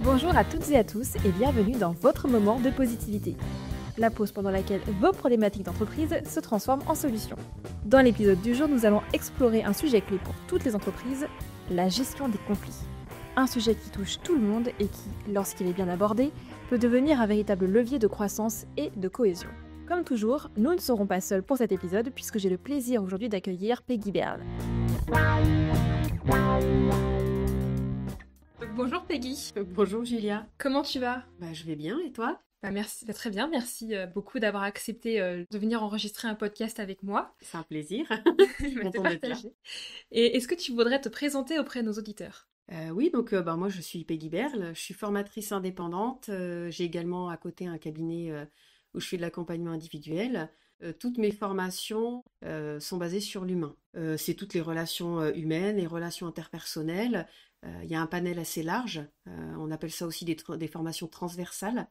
Bonjour à toutes et à tous et bienvenue dans votre moment de positivité. La pause pendant laquelle vos problématiques d'entreprise se transforment en solutions. Dans l'épisode du jour, nous allons explorer un sujet clé pour toutes les entreprises, la gestion des conflits. Un sujet qui touche tout le monde et qui, lorsqu'il est bien abordé, peut devenir un véritable levier de croissance et de cohésion. Comme toujours, nous ne serons pas seuls pour cet épisode puisque j'ai le plaisir aujourd'hui d'accueillir Peggy Berle. Bonjour Peggy. Bonjour Julia. Comment tu vas ? Je vais bien et toi ? Merci, très bien, merci beaucoup d'avoir accepté de venir enregistrer un podcast avec moi. C'est un plaisir. Contente d'être là. Et est-ce que tu voudrais te présenter auprès de nos auditeurs ? Oui, donc moi je suis Peggy Berle, je suis formatrice indépendante, j'ai également à côté un cabinet où je fais de l'accompagnement individuel. Toutes mes formations sont basées sur l'humain. C'est toutes les relations humaines, les relations interpersonnelles. Il y a un panel assez large, on appelle ça aussi des formations transversales.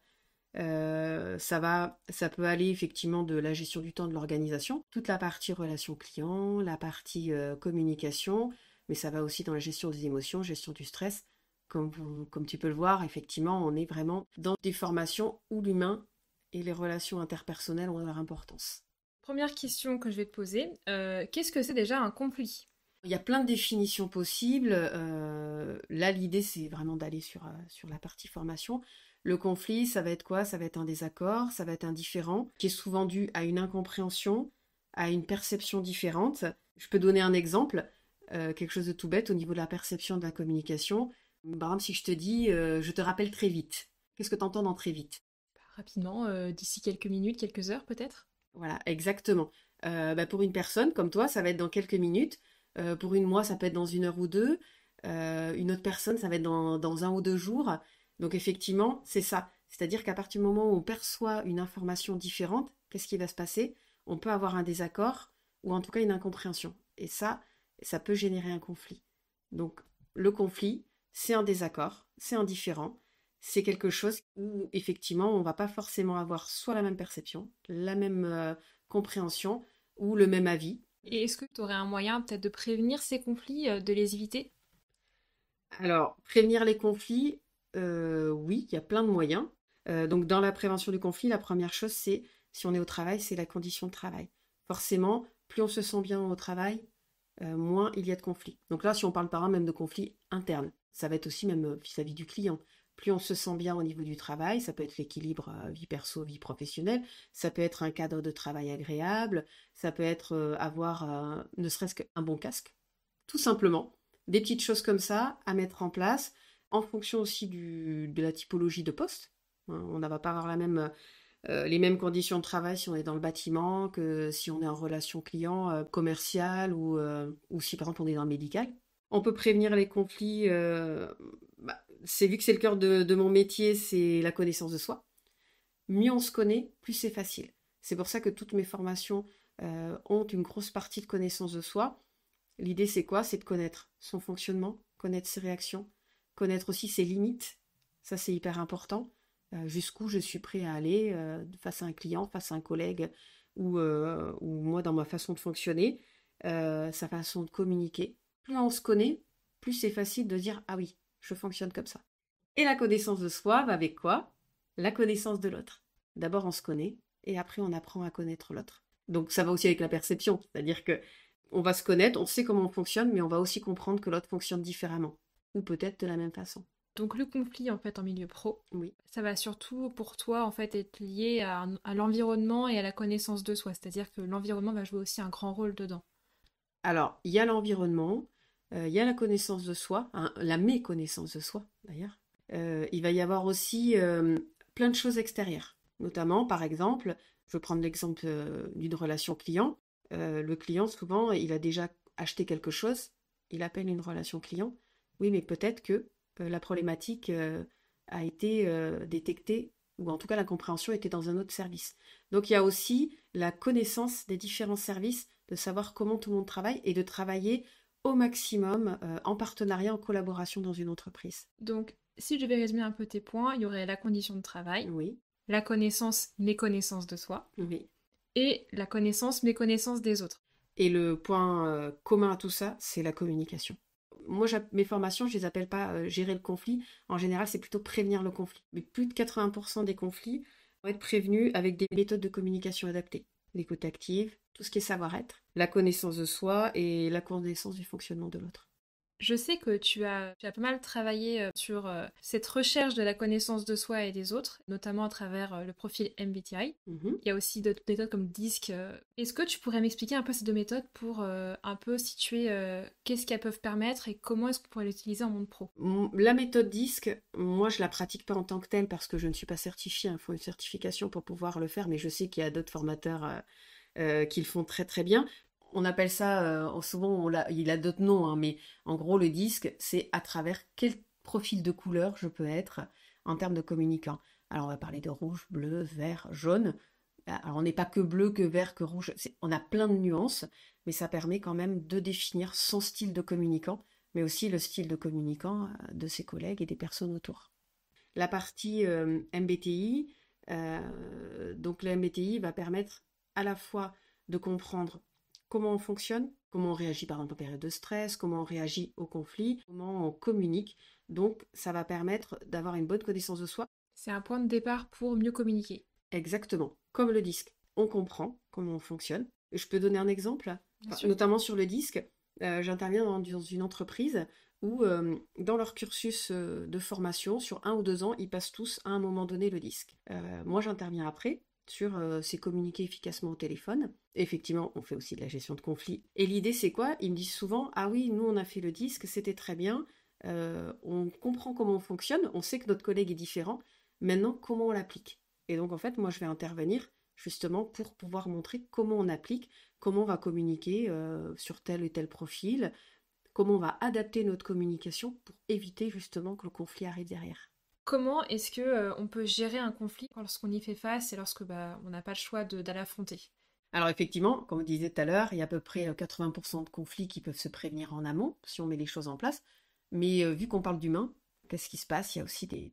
Ça peut aller effectivement de la gestion du temps, de l'organisation, toute la partie relation client, la partie communication, mais ça va aussi dans la gestion des émotions, gestion du stress. Comme tu peux le voir, effectivement, on est vraiment dans des formations où l'humain et les relations interpersonnelles ont leur importance. Première question que je vais te poser, qu'est-ce que c'est déjà un conflit ? Il y a plein de définitions possibles. Là, l'idée, c'est vraiment d'aller sur la partie formation. Le conflit, ça va être quoi ? Ça va être un désaccord, ça va être un différend, qui est souvent dû à une incompréhension, à une perception différente. Je peux donner un exemple, quelque chose de tout bête au niveau de la perception de la communication. Par exemple, si je te dis « je te rappelle très vite », qu'est-ce que tu entends dans « très vite » ? Rapidement, d'ici quelques minutes, quelques heures peut-être ? Voilà, exactement. Pour une personne comme toi, ça va être dans quelques minutes. Pour moi, ça peut être dans 1 heure ou 2. Une autre personne, ça va être dans 1 ou 2 jours. Donc effectivement, c'est ça. C'est-à-dire qu'à partir du moment où on perçoit une information différente, qu'est-ce qui va se passer ? On peut avoir un désaccord ou en tout cas une incompréhension. Et ça peut générer un conflit. Donc le conflit, c'est un désaccord, c'est un différend. C'est quelque chose où effectivement, on ne va pas forcément avoir soit la même perception, la même compréhension ou le même avis. Et est-ce que tu aurais un moyen peut-être de prévenir ces conflits, de les éviter ? Alors, prévenir les conflits, oui, il y a plein de moyens. Donc, dans la prévention du conflit, la première chose, c'est, si on est au travail, c'est la condition de travail. Forcément, plus on se sent bien au travail, moins il y a de conflits. Donc là, si on parle par exemple même de conflits internes, ça va être aussi même vis-à-vis du client. Plus on se sent bien au niveau du travail, ça peut être l'équilibre vie perso, vie professionnelle, ça peut être un cadre de travail agréable, ça peut être avoir ne serait-ce qu'un bon casque, tout simplement. Des petites choses comme ça à mettre en place, en fonction aussi de la typologie de poste. On ne va pas avoir les mêmes conditions de travail si on est dans le bâtiment que si on est en relation client commerciale ou si par exemple on est dans le médical. On peut prévenir les conflits, vu que c'est le cœur de mon métier, c'est la connaissance de soi. Mieux on se connaît, plus c'est facile. C'est pour ça que toutes mes formations ont une grosse partie de connaissance de soi. L'idée c'est quoi ? C'est de connaître son fonctionnement, connaître ses réactions, connaître aussi ses limites. Ça c'est hyper important. Jusqu'où je suis prêt à aller face à un client, face à un collègue ou moi dans ma façon de fonctionner, sa façon de communiquer. Plus on se connaît, plus c'est facile de dire « Ah oui, je fonctionne comme ça ». Et la connaissance de soi va avec quoi ? La connaissance de l'autre. D'abord on se connaît et après on apprend à connaître l'autre. Donc ça va aussi avec la perception, c'est-à-dire que on va se connaître, on sait comment on fonctionne, mais on va aussi comprendre que l'autre fonctionne différemment, ou peut-être de la même façon. Donc le conflit en fait en milieu pro, oui. Ça va surtout pour toi en fait être lié à l'environnement et à la connaissance de soi, c'est-à-dire que l'environnement va jouer aussi un grand rôle dedans. Alors, il y a l'environnement, il y a la connaissance de soi, la méconnaissance de soi d'ailleurs. Il va y avoir aussi plein de choses extérieures, notamment par exemple, je vais prendre l'exemple d'une relation client. Le client souvent il a déjà acheté quelque chose, il appelle une relation client. Oui, mais peut-être que la problématique a été détectée, ou en tout cas la compréhension était dans un autre service. Donc il y a aussi la connaissance des différents services, de savoir comment tout le monde travaille et de travailler au maximum en partenariat, en collaboration dans une entreprise. Donc si je vais résumer un peu tes points, il y aurait la condition de travail, oui. La connaissance, méconnaissance de soi, oui. Et la connaissance, méconnaissance des autres. Et le point commun à tout ça, c'est la communication. Moi, mes formations, je les appelle pas gérer le conflit. En général, c'est plutôt prévenir le conflit. Mais plus de 80% des conflits vont être prévenus avec des méthodes de communication adaptées. L'écoute active, tout ce qui est savoir-être, la connaissance de soi et la connaissance du fonctionnement de l'autre. Je sais que tu as pas mal travaillé sur cette recherche de la connaissance de soi et des autres, notamment à travers le profil MBTI. Mhm. Il y a aussi d'autres méthodes comme DISC. Est-ce que tu pourrais m'expliquer un peu ces deux méthodes pour un peu situer qu'est-ce qu'elles peuvent permettre et comment est-ce qu'on pourrait l'utiliser en monde pro? La méthode DISC, moi je la pratique pas en tant que telle parce que je ne suis pas certifiée. Il faut une certification pour pouvoir le faire, mais je sais qu'il y a d'autres formateurs qui le font très très bien. On appelle ça, souvent il a d'autres noms, hein, mais en gros le DISC, c'est à travers quel profil de couleur je peux être en termes de communicant. Alors on va parler de rouge, bleu, vert, jaune. Alors on n'est pas que bleu, que vert, que rouge. On a plein de nuances, mais ça permet quand même de définir son style de communicant, mais aussi le style de communicant de ses collègues et des personnes autour. La partie MBTI, donc le MBTI va permettre à la fois de comprendre comment on fonctionne, comment on réagit par exemple en période de stress, comment on réagit au conflit, comment on communique. Donc ça va permettre d'avoir une bonne connaissance de soi. C'est un point de départ pour mieux communiquer. Exactement, comme le disque. On comprend comment on fonctionne. Je peux donner un exemple, Bien sûr. notamment sur le disque. J'interviens dans une entreprise où, dans leur cursus de formation, sur 1 ou 2 ans, ils passent tous à un moment donné le disque. Moi, j'interviens après sur c'est communiquer efficacement au téléphone. Effectivement, on fait aussi de la gestion de conflits. Et l'idée, c'est quoi? Ils me disent souvent, ah oui, nous, on a fait le disque, c'était très bien. On comprend comment on fonctionne, on sait que notre collègue est différent. Maintenant, comment on l'applique? Et donc, en fait, moi, je vais intervenir justement pour pouvoir montrer comment on applique, comment on va communiquer sur tel et tel profil, comment on va adapter notre communication pour éviter justement que le conflit arrive derrière. Comment est-ce que on peut gérer un conflit lorsqu'on y fait face et lorsque on n'a pas le choix d'aller affronter? Alors effectivement, comme on disait tout à l'heure, il y a à peu près 80% de conflits qui peuvent se prévenir en amont si on met les choses en place. Mais vu qu'on parle d'humain, qu'est-ce qui se passe? Il y a aussi des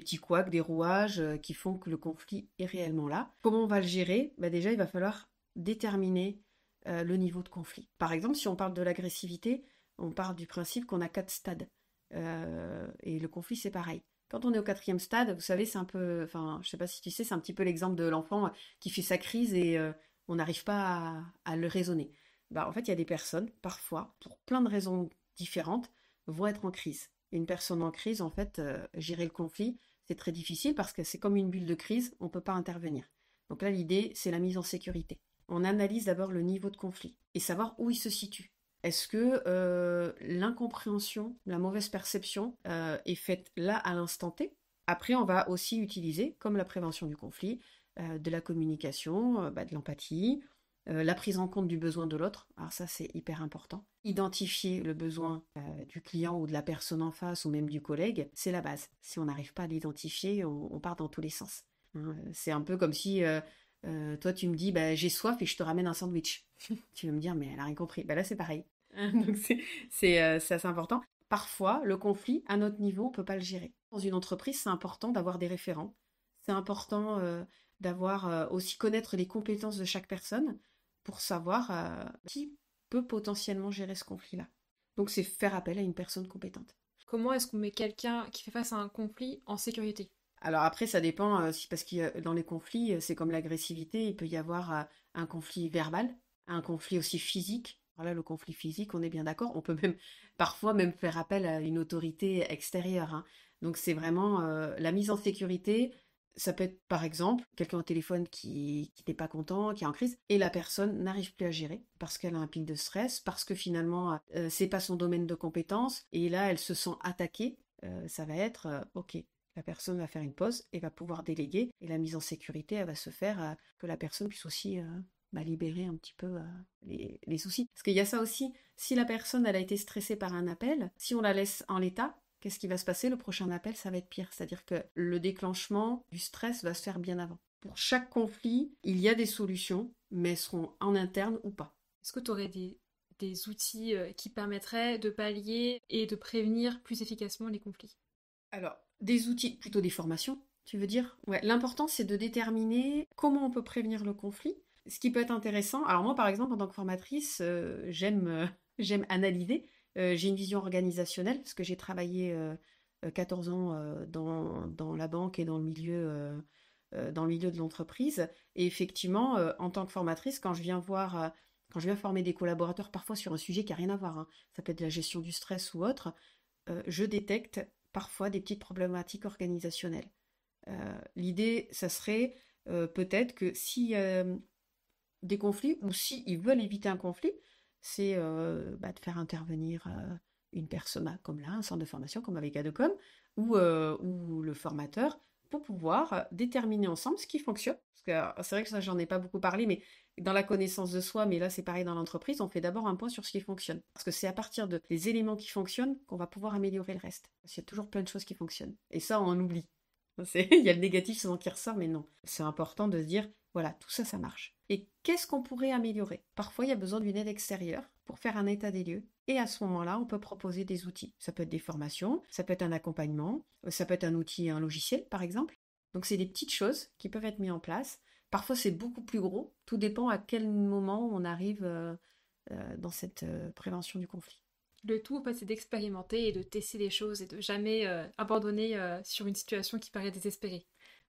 petits couacs, des rouages qui font que le conflit est réellement là. Comment on va le gérer? Déjà, il va falloir déterminer le niveau de conflit. Par exemple, si on parle de l'agressivité, on part du principe qu'on a 4 stades. Et le conflit, c'est pareil. Quand on est au 4e stade, vous savez, c'est un peu, enfin, je sais pas si tu sais, c'est un petit peu l'exemple de l'enfant qui fait sa crise et on n'arrive pas à le raisonner. En fait, il y a des personnes, parfois, pour plein de raisons différentes, vont être en crise. Et une personne en crise, en fait, gérer le conflit, c'est très difficile parce que c'est comme une bulle de crise, on ne peut pas intervenir. Donc là, l'idée, c'est la mise en sécurité. On analyse d'abord le niveau de conflit et savoir où il se situe. Est-ce que l'incompréhension, la mauvaise perception est faite là à l'instant T? Après, on va aussi utiliser, comme la prévention du conflit, de la communication, de l'empathie, la prise en compte du besoin de l'autre. Alors ça, c'est hyper important. Identifier le besoin du client ou de la personne en face ou même du collègue, c'est la base. Si on n'arrive pas à l'identifier, on part dans tous les sens. Hein. C'est un peu comme si toi, tu me dis, j'ai soif et je te ramène un sandwich. Tu vas me dire, mais elle a rien compris. Là, c'est pareil. Donc, c'est assez important. Parfois, le conflit, à notre niveau, on ne peut pas le gérer. Dans une entreprise, c'est important d'avoir des référents. C'est important d'avoir aussi connaître les compétences de chaque personne pour savoir qui peut potentiellement gérer ce conflit-là. Donc, c'est faire appel à une personne compétente. Comment est-ce qu'on met quelqu'un qui fait face à un conflit en sécurité? Alors après, ça dépend, parce que dans les conflits, c'est comme l'agressivité, il peut y avoir un conflit verbal, un conflit aussi physique. Voilà, le conflit physique, on est bien d'accord. On peut même parfois même faire appel à une autorité extérieure. Hein. Donc c'est vraiment la mise en sécurité. Ça peut être par exemple quelqu'un au téléphone qui n'est pas content, qui est en crise, et la personne n'arrive plus à gérer parce qu'elle a un pic de stress, parce que finalement c'est pas son domaine de compétence, et là elle se sent attaquée. Ça va être ok. La personne va faire une pause et va pouvoir déléguer. Et la mise en sécurité, elle va se faire que la personne puisse aussi libérer un petit peu les soucis. Parce qu'il y a ça aussi, si la personne elle a été stressée par un appel, si on la laisse en l'état, qu'est-ce qui va se passer? Le prochain appel, ça va être pire. C'est-à-dire que le déclenchement du stress va se faire bien avant. Pour chaque conflit, il y a des solutions, mais elles seront en interne ou pas. Est-ce que tu aurais des outils qui permettraient de pallier et de prévenir plus efficacement les conflits? Alors, des outils, plutôt des formations, tu veux dire? Ouais, l'important c'est de déterminer comment on peut prévenir le conflit. Ce qui peut être intéressant, alors moi par exemple en tant que formatrice, j'aime analyser, J'ai une vision organisationnelle parce que j'ai travaillé 14 ans dans la banque et dans le milieu de l'entreprise. Et effectivement, en tant que formatrice, quand je viens former des collaborateurs, parfois sur un sujet qui n'a rien à voir, hein, ça peut être la gestion du stress ou autre, je détecte parfois des petites problématiques organisationnelles. L'idée, ça serait peut-être que si des conflits, ou s'ils veulent éviter un conflit, c'est de faire intervenir une personne, comme là, un centre de formation, comme avec Adecom, ou le formateur, pour pouvoir déterminer ensemble ce qui fonctionne. Parce que c'est vrai que ça, j'en ai pas beaucoup parlé, mais dans la connaissance de soi, mais là c'est pareil dans l'entreprise, on fait d'abord un point sur ce qui fonctionne. Parce que c'est à partir des éléments qui fonctionnent qu'on va pouvoir améliorer le reste. Parce qu'il y a toujours plein de choses qui fonctionnent. Et ça, on oublie. Il y a le négatif souvent qui ressort, mais non. C'est important de se dire, voilà, tout ça, ça marche. Et qu'est-ce qu'on pourrait améliorer? Parfois, il y a besoin d'une aide extérieure pour faire un état des lieux. Et à ce moment-là, on peut proposer des outils. Ça peut être des formations, ça peut être un accompagnement, ça peut être un outil, un logiciel, par exemple. Donc, c'est des petites choses qui peuvent être mises en place. Parfois, c'est beaucoup plus gros. Tout dépend à quel moment on arrive dans cette prévention du conflit. Le tout, en fait, c'est d'expérimenter et de tester les choses et de jamais abandonner sur une situation qui paraît désespérée.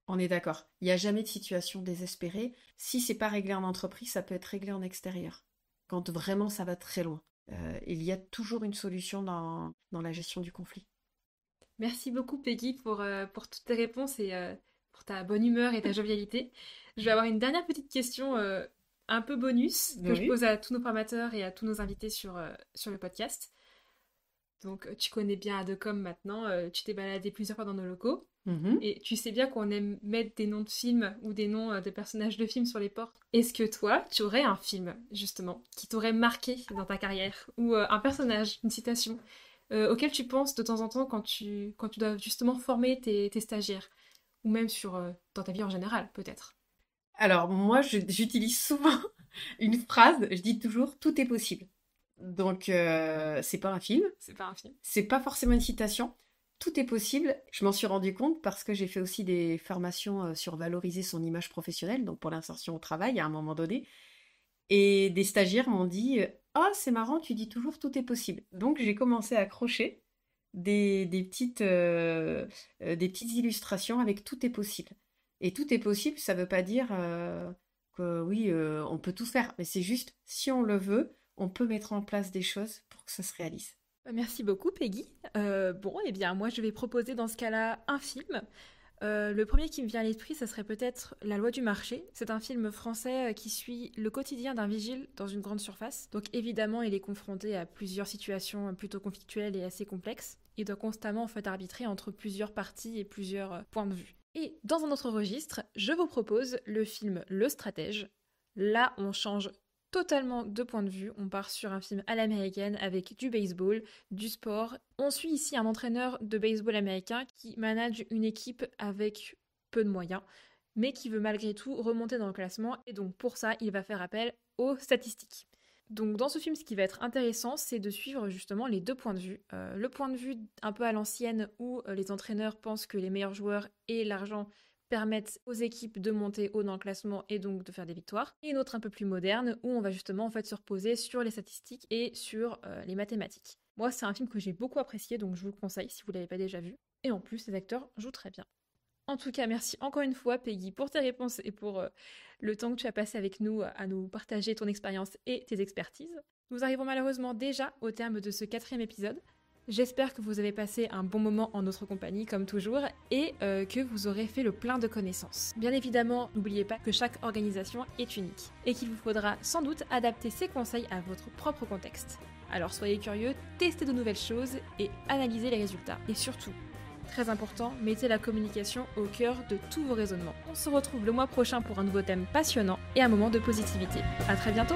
On est d'accord. Il n'y a jamais de situation désespérée. Si c'est pas réglé en entreprise, ça peut être réglé en extérieur. Quand vraiment ça va très loin. Il y a toujours une solution dans la gestion du conflit. Merci beaucoup, Peggy, pour toutes tes réponses et pour ta bonne humeur et ta jovialité. Je vais avoir une dernière petite question un peu bonus que je pose à tous nos formateurs et à tous nos invités sur le podcast. Donc, tu connais bien Adecom maintenant, tu t'es baladé plusieurs fois dans nos locaux, et tu sais bien qu'on aime mettre des noms de films ou des noms de personnages de films sur les portes. Est-ce que toi, tu aurais un film, justement, qui t'aurait marqué dans ta carrière, ou un personnage, une citation, auquel tu penses de temps en temps quand tu dois justement former tes stagiaires, ou même dans ta vie en général, peut-être? Alors, moi, j'utilise souvent une phrase, je dis toujours « tout est possible ». Donc, c'est pas un film. C'est pas un film. C'est pas forcément une citation. Tout est possible. Je m'en suis rendu compte parce que j'ai fait aussi des formations sur valoriser son image professionnelle, donc pour l'insertion au travail à un moment donné. Et des stagiaires m'ont dit « Ah, c'est marrant, tu dis toujours tout est possible ». Donc, j'ai commencé à accrocher des petites illustrations avec tout est possible. Et tout est possible, ça veut pas dire que oui, on peut tout faire. Mais c'est juste, si on le veut, on peut mettre en place des choses pour que ça se réalise. Merci beaucoup, Peggy. Bon, eh bien, moi, je vais proposer dans ce cas-là un film. Le premier qui me vient à l'esprit, ça serait peut-être La loi du marché. C'est un film français qui suit le quotidien d'un vigile dans une grande surface. Donc évidemment, il est confronté à plusieurs situations plutôt conflictuelles et assez complexes. Il doit constamment en fait arbitrer entre plusieurs parties et plusieurs points de vue. Et dans un autre registre, je vous propose le film Le Stratège. Là, on change totalement de point de vue. On part sur un film à l'américaine avec du baseball, du sport. On suit ici un entraîneur de baseball américain qui manage une équipe avec peu de moyens, mais qui veut malgré tout remonter dans le classement. Et donc pour ça, il va faire appel aux statistiques. Donc dans ce film, ce qui va être intéressant, c'est de suivre justement les deux points de vue. Le point de vue un peu à l'ancienne où les entraîneurs pensent que les meilleurs joueurs et l'argent permettent aux équipes de monter haut dans le classement et donc de faire des victoires. Et une autre un peu plus moderne où on va justement en fait se reposer sur les statistiques et sur les mathématiques. Moi, c'est un film que j'ai beaucoup apprécié, donc je vous le conseille si vous ne l'avez pas déjà vu. Et en plus, les acteurs jouent très bien. En tout cas, merci encore une fois, Peggy, pour tes réponses et pour le temps que tu as passé avec nous à nous partager ton expérience et tes expertises. Nous arrivons malheureusement déjà au terme de ce 4e épisode. J'espère que vous avez passé un bon moment en notre compagnie, comme toujours, et que vous aurez fait le plein de connaissances. Bien évidemment, n'oubliez pas que chaque organisation est unique, et qu'il vous faudra sans doute adapter ces conseils à votre propre contexte. Alors soyez curieux, testez de nouvelles choses et analysez les résultats. Et surtout, très important, mettez la communication au cœur de tous vos raisonnements. On se retrouve le mois prochain pour un nouveau thème passionnant et un moment de positivité. À très bientôt!